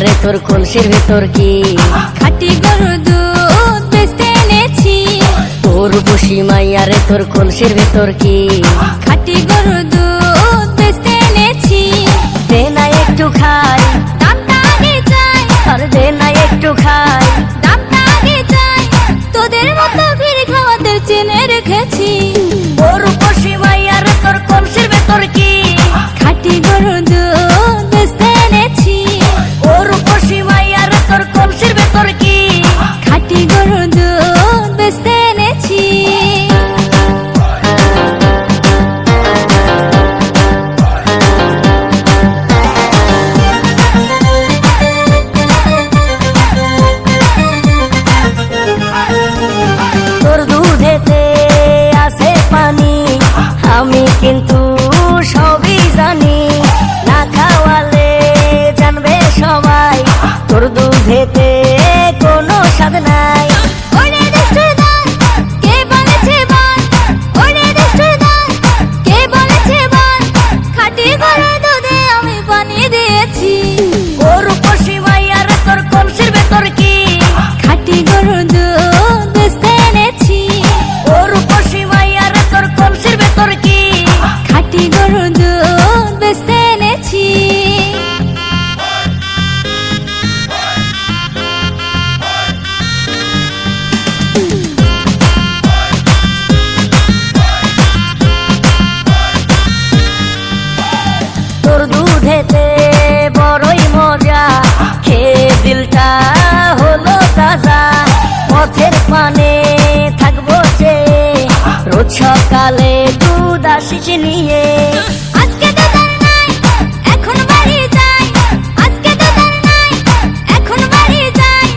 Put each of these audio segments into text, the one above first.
মাইয়ারে তোর কলসির ভেতর কি খাঁটি গরুর দুধ বেচতে এনেছি। তোর বসি মাইয়ারে তোর কলসির ভেতর কি খাঁটি গরুর দুধ বেচতে এনেছি। দে না একটু খাই, দামটা আগে চাই, আর দে না একটু খাই। দামটা আগে চাই, তোদের মতো ভিড় খাওয়াদের চেনে রেখেছি। তোর বসি মাইয়ারে তোর কলসির ভেতর কি খাঁটি গরুর দুধ বেচতে এনেছি। তোর বসি মাইয়ারে তোর কলসির ভেতর কি খাঁটি গরুর দুধ বেচতে এনেছি। তোর দুধেতে আছে পানি, আমি কিন্তু সবই জানি। না খাওয়ালে জানবে সবাই তোর দুধেতে কোনো স্বাদ নাই। ওরে দুষ্টুর দল, কে বলেছে বল? ওরে দুষ্টুর দল, কে বলেছে বল? খাঁটি গরুর দুধে আমি পানি দিয়েছি। তোর বসি মাইয়ারে তোর কলসির ভেতর কি খাঁটি গরুর দুধ বেচতে এনেছি। তোর বসি মাইয়ারে তোর কলসির ভেতর কি খাঁটি গরুর দুধ বেচতে এনেছি। তোর দুধেতে বড়ই মজা, খেয়ে দিলটা হলো তাজা। পথের পানে থাকবো চেয়ে, রোজ সকালে দুধ আসিস নিয়ে। আজকে তো তার নাই, এখন বাড়ি যাই। আজকে তো তার নাই, এখন বাড়ি যাই।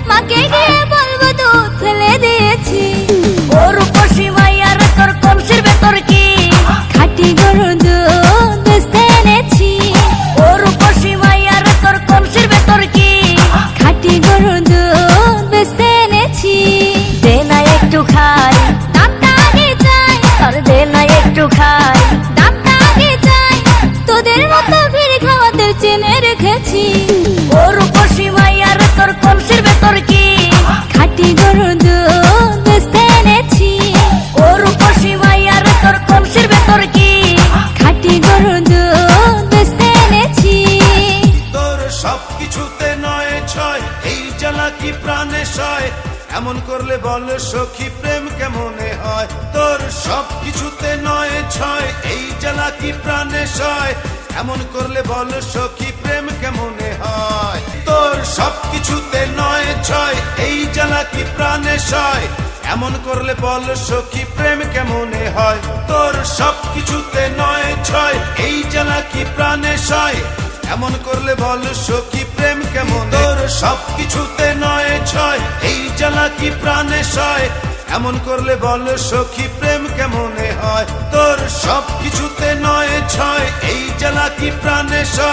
মাকে গিয়ে বলবো দুধ ফেলে দিয়েছি। তোর বসি মাইয়ারে তোর কলসির ভেতর কি খাঁটি গরুর দুধ বেচতে এনেছি। তোর বসি মাইয়ারে তোর কলসির ভেতর কি খাঁটি গরুর দুধ বেচতে এনেছি। দে না একটু খাই, দামটা আগে চাই, আর দে না একটু খাই। দামটা আগে চাই, তোদের মতো ভিড় খাওয়াদের চেনে রেখেছি। তোর বসি মাইয়ারে তোর কলসির ভেতর কি খাঁটি গরুর দুধ বেচতে এনেছি। তোর বসি মাইয়ারে তোর কলসির ভেতর কি খাঁটি গরুর দুধ বেচতে এনেছি। তোর সবকিছুতে নয় ছয়, এই জ্বালা কি প্রাণে সয়? এমন করলে বল সখী প্রেম কেমনে হয়? তোর সবকিছুতে নয় ছয়, এই জ্বালা কি প্রাণে সয়? এমন করলে বল সখী প্রেম কেমনে হয়? তোর সবকিছুতে নয় ছয়, এই জ্বালা কি প্রাণে সয়? এমন করলে বল সখী প্রেম কেমনে হয়? তোর সবকিছুতে নয় ছয়, এই জ্বালা কি প্রাণে সয়? এমন করলে বল সখী প্রেম কেমন? তোর সবকিছুতে নয় ছয়, এই জ্বালা কি প্রাণে সয়? এমন করলে বল সখী প্রেম কেমনে হয়? তোর সবকিছুতে নয় ছয়, এই জ্বালা কি প্রাণে সয়?